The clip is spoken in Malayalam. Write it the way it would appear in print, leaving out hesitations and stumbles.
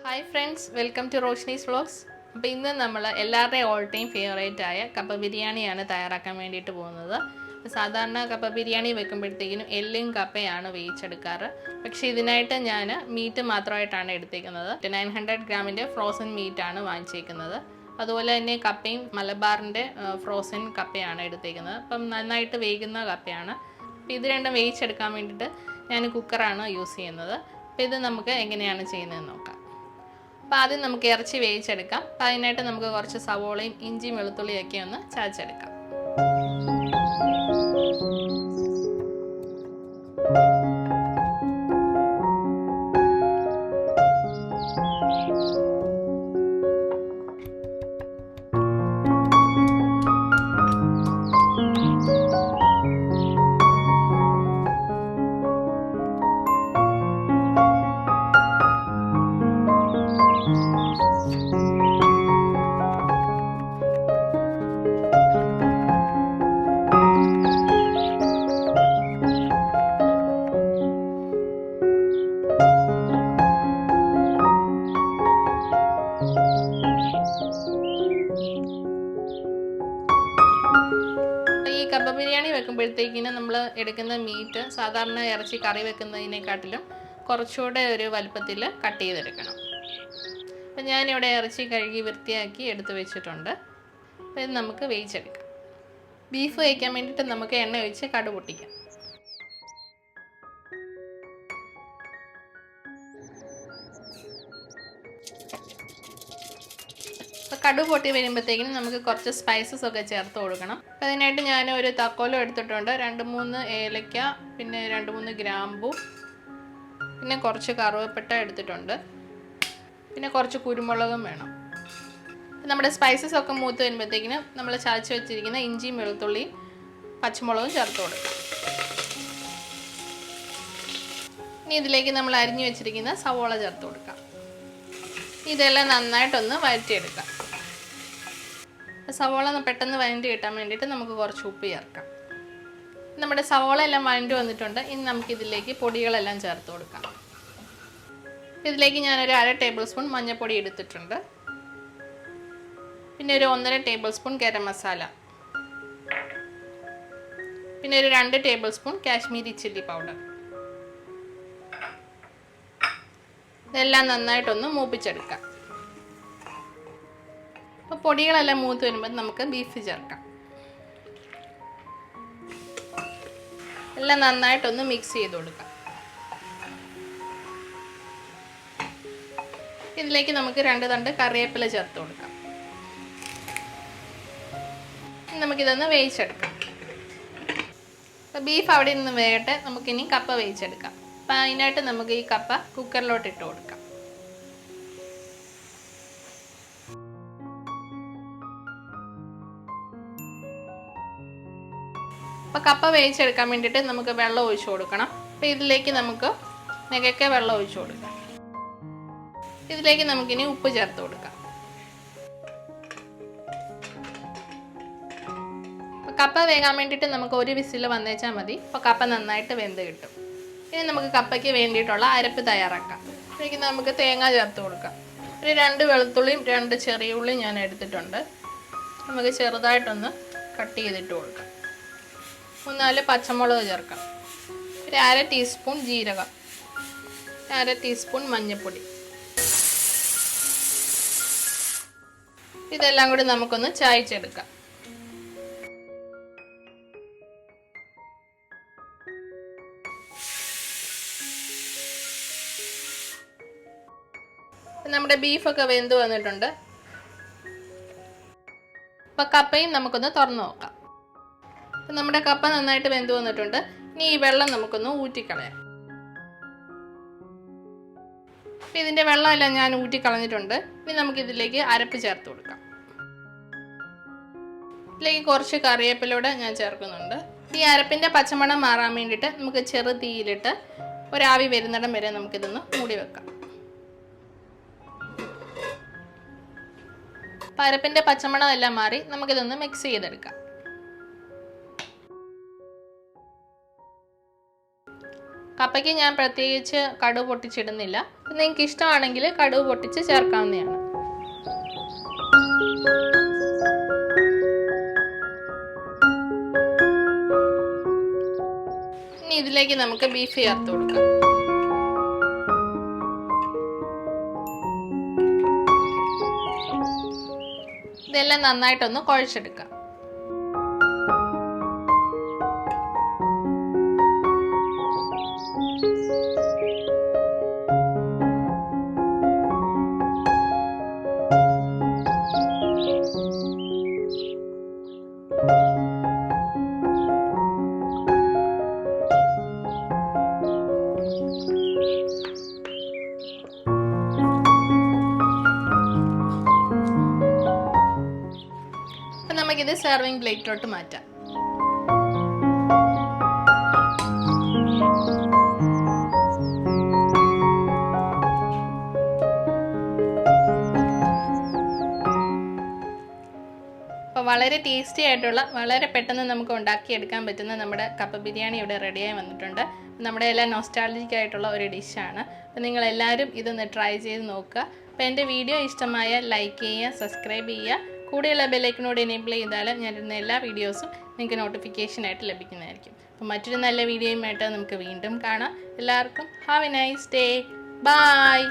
Hi friends, welcome to Roshni's Vlogs. അപ്പോൾ ഇന്ന് നമ്മൾ എല്ലാവരുടെയും ഓൾ ടൈം ഫേവറേറ്റ് ആയ കപ്പ ബിരിയാണിയാണ് തയ്യാറാക്കാൻ വേണ്ടിയിട്ട് പോകുന്നത്. സാധാരണ കപ്പ ബിരിയാണി വെക്കുമ്പോഴത്തേക്കിനും എല്ലും കപ്പയാണ് വേവിച്ചെടുക്കാറ്. പക്ഷേ ഇതിനായിട്ട് ഞാൻ മീറ്റ് മാത്രമായിട്ടാണ് എടുത്തേക്കുന്നത്. 900 ഗ്രാമിൻ്റെ ഫ്രോസൺ മീറ്റാണ് വാങ്ങിച്ചേക്കുന്നത്. അതുപോലെ തന്നെ കപ്പയും മലബാറിൻ്റെ ഫ്രോസൺ കപ്പയാണ് എടുത്തേക്കുന്നത്. അപ്പം നന്നായിട്ട് വേകുന്ന കപ്പയാണ്. അപ്പോൾ ഇത് രണ്ടും വേവിച്ചെടുക്കാൻ വേണ്ടിയിട്ട് ഞാൻ കുക്കറാണ് യൂസ് ചെയ്യുന്നത്. അപ്പോൾ ഇത് നമുക്ക് എങ്ങനെയാണ് ചെയ്യുന്നതെന്ന് നോക്കാം. അപ്പോൾ ആദ്യം നമുക്ക് ഇറച്ചി വേവിച്ചെടുക്കാം. അപ്പോൾ അതിനായിട്ട് നമുക്ക് കുറച്ച് സവോളയും ഇഞ്ചിയും വെളുത്തുള്ളിയൊക്കെ ഒന്ന് ചതച്ചെടുക്കാം. ഈ കപ്പ ബിരിയാണി വെക്കുമ്പോഴത്തേക്കിന് നമ്മൾ എടുക്കുന്ന മീറ്റ് സാധാരണ ഇറച്ചി കറി വെക്കുന്നതിനെക്കാട്ടിലും കുറച്ചുകൂടെ ഒരു വലുപ്പത്തിൽ കട്ട് ചെയ്തെടുക്കണം. അപ്പം ഞാനിവിടെ ഇറച്ചി കഴുകി വൃത്തിയാക്കി എടുത്ത് വെച്ചിട്ടുണ്ട്. അപ്പോൾ ഇത് നമുക്ക് വേവിച്ചെടുക്കാം. ബീഫ് വേവിക്കാൻ വേണ്ടിയിട്ട് നമുക്ക് എണ്ണ ഒഴിച്ച് കടു പൊട്ടിക്കാം. അപ്പോൾ കടു പൊട്ടി വരുമ്പോഴത്തേക്കിനും നമുക്ക് കുറച്ച് സ്പൈസസ് ഒക്കെ ചേർത്ത് കൊടുക്കണം. അപ്പോൾ അതിനായിട്ട് ഞാൻ ഒരു തക്കോലം എടുത്തിട്ടുണ്ട്, 2-3 ഏലക്ക, പിന്നെ 2-3 ഗ്രാമ്പു, പിന്നെ കുറച്ച് കറുവപ്പട്ട എടുത്തിട്ടുണ്ട്, പിന്നെ കുറച്ച് കുരുമുളകും വേണം. നമ്മുടെ സ്പൈസസ് ഒക്കെ മൂത്ത് വരുമ്പോഴത്തേക്കിനും നമ്മൾ ചതച്ച് വെച്ചിരിക്കുന്ന ഇഞ്ചിയും വെളുത്തുള്ളിയും പച്ചമുളകും ചേർത്ത് കൊടുക്കാം. ഇനി ഇതിലേക്ക് നമ്മൾ അരിഞ്ഞു വെച്ചിരിക്കുന്ന സവോള ചേർത്ത് കൊടുക്കാം. ഇതെല്ലാം നന്നായിട്ടൊന്ന് വഴറ്റിയെടുക്കാം. സവോള പെട്ടെന്ന് വഴറ്റി കിട്ടാൻ വേണ്ടിയിട്ട് നമുക്ക് കുറച്ച് ഉപ്പ് ചേർക്കാം. നമ്മുടെ സവോള എല്ലാം വഴറ്റി വന്നിട്ടുണ്ട്. ഇനി നമുക്കിതിലേക്ക് പൊടികളെല്ലാം ചേർത്ത് കൊടുക്കാം. ഇതിലേക്ക് ഞാനൊരു 1/2 ടേബിൾ സ്പൂൺ മഞ്ഞൾപ്പൊടി എടുത്തിട്ടുണ്ട്, പിന്നെ ഒരു 1.5 ടേബിൾ സ്പൂൺ ഗരം മസാല, പിന്നെ ഒരു 2 table spoon Kashmiri chilli powder. ഇതെല്ലാം നന്നായിട്ടൊന്ന് മൂപ്പിച്ചെടുക്കാം. അപ്പോൾ പൊടികളെല്ലാം മൂത്ത് വരുമ്പോൾ നമുക്ക് ബീഫ് ചേർക്കാം. എല്ലാം നന്നായിട്ടൊന്ന് മിക്സ് ചെയ്ത് കൊടുക്കാം. ഇതിലേക്ക് നമുക്ക് 2 തണ്ട് കറിവേപ്പില ചേർത്ത് കൊടുക്കാം. നമുക്കിതൊന്ന് വേവിച്ചെടുക്കാം. അപ്പോൾ ബീഫ് അവിടെ നിന്ന് വേകട്ടെ, നമുക്കിനി കപ്പ വേവിച്ചെടുക്കാം. അപ്പോൾ അതിനായിട്ട് നമുക്ക് ഈ കപ്പ കുക്കറിലോട്ട് ഇട്ട് കൊടുക്കാം. അപ്പോൾ കപ്പ വേവിച്ചെടുക്കാൻ വേണ്ടിയിട്ട് നമുക്ക് വെള്ളം ഒഴിച്ചു കൊടുക്കണം. അപ്പോൾ ഇതിലേക്ക് നമുക്ക് നികക്കെ വെള്ളം ഒഴിച്ചു കൊടുക്കാം. ഇതിലേക്ക് നമുക്കിനി ഉപ്പ് ചേർത്ത് കൊടുക്കാം. അപ്പോൾ കപ്പ വേകാൻ വേണ്ടിയിട്ട് നമുക്ക് ഒരു വിസിൽ വന്നേച്ചാൽ മതി. അപ്പോൾ കപ്പ നന്നായിട്ട് വെന്ത് കിട്ടും. ഇനി നമുക്ക് കപ്പയ്ക്ക് വേണ്ടിയിട്ടുള്ള അരപ്പ് തയ്യാറാക്കാം. ഇതിലേക്ക് നമുക്ക് തേങ്ങ ചേർത്ത് കൊടുക്കാം. ഒരു 2 വെളുത്തുള്ളിയും 2 ചെറിയ ഉള്ളിയും ഞാൻ എടുത്തിട്ടുണ്ട്. നമുക്ക് ചെറുതായിട്ടൊന്ന് കട്ട് ചെയ്തിട്ട് കൊടുക്കാം. 3-4 പച്ചമുളക് ചേർക്കാം. ഒരു 1/2 ടീസ്പൂൺ ജീരകം, 1/2 ടീസ്പൂൺ മഞ്ഞൾപ്പൊടി. ഇതെല്ലാം കൂടി നമുക്കൊന്ന് ചായച്ചെടുക്കാം. നമ്മുടെ ബീഫൊക്കെ വെന്ത് വന്നിട്ടുണ്ട്. അപ്പോൾ കപ്പയും നമുക്കൊന്ന് തുറന്നു നോക്കാം. അപ്പം നമ്മുടെ കപ്പ നന്നായിട്ട് വെന്ത് വന്നിട്ടുണ്ട്. ഇനി ഈ വെള്ളം നമുക്കൊന്ന് ഊറ്റിക്കളയാം. അപ്പം ഇതിൻ്റെ വെള്ളമെല്ലാം ഞാൻ ഊറ്റിക്കളഞ്ഞിട്ടുണ്ട്. ഇനി നമുക്കിതിലേക്ക് അരപ്പ് ചേർത്ത് കൊടുക്കാം. ഇതിലേക്ക് കുറച്ച് കറിവേപ്പിലൂടെ ഞാൻ ചേർക്കുന്നുണ്ട്. ഈ അരപ്പിൻ്റെ പച്ചമണം മാറാൻ വേണ്ടിയിട്ട് നമുക്ക് ചെറു തീയിലിട്ട് ഒരാവി വരുന്നിടം വരെ നമുക്കിതൊന്ന് മൂടി വെക്കാം. അരപ്പിൻ്റെ പച്ചമണം എല്ലാം മാറി നമുക്കിതൊന്ന് മിക്സ് ചെയ്തെടുക്കാം. കപ്പ കപ്പയ്ക്ക് ഞാൻ പ്രത്യേകിച്ച് കടുക് പൊട്ടിച്ചിടുന്നില്ല. നിങ്ങൾക്ക് ഇഷ്ടമാണെങ്കിൽ കടുക് പൊട്ടിച്ച് ചേർക്കാവുന്നതാണ്. ഇനി ഇതിലേക്ക് നമുക്ക് ബീഫ് ചേർത്ത് കൊടുക്കാം. ഇതെല്ലാം നന്നായിട്ടൊന്ന് കുഴച്ചെടുക്കാം. നമുക്കിത് സെർവിങ് പ്ലേറ്റിലോട്ട് മാറ്റാം. അപ്പോൾ വളരെ ടേസ്റ്റി ആയിട്ടുള്ള, വളരെ പെട്ടെന്ന് നമുക്ക് ഉണ്ടാക്കിയെടുക്കാൻ പറ്റുന്ന നമ്മുടെ കപ്പ ബിരിയാണി ഇവിടെ റെഡിയായി വന്നിട്ടുണ്ട്. നമ്മുടെ എല്ലാം നൊസ്റ്റാൾജിക് ആയിട്ടുള്ള ഒരു ഡിഷാണ്. അപ്പോൾ നിങ്ങളെല്ലാവരും ഇതൊന്ന് ട്രൈ ചെയ്ത് നോക്കുക. അപ്പോൾ എൻ്റെ വീഡിയോ ഇഷ്ടമായ ലൈക്ക് ചെയ്യുക, സബ്സ്ക്രൈബ് ചെയ്യുക. കൂടെയുള്ള ബെല്ലൈക്കനോട് എനേബിൾ ചെയ്താലും ഞാനിരുന്ന എല്ലാ വീഡിയോസും നിങ്ങൾക്ക് നോട്ടിഫിക്കേഷനായിട്ട് ലഭിക്കുന്നതായിരിക്കും. അപ്പോൾ മറ്റൊരു നല്ല വീഡിയോയുമായിട്ട് നമുക്ക് വീണ്ടും കാണാം. എല്ലാവർക്കും have a nice day. By.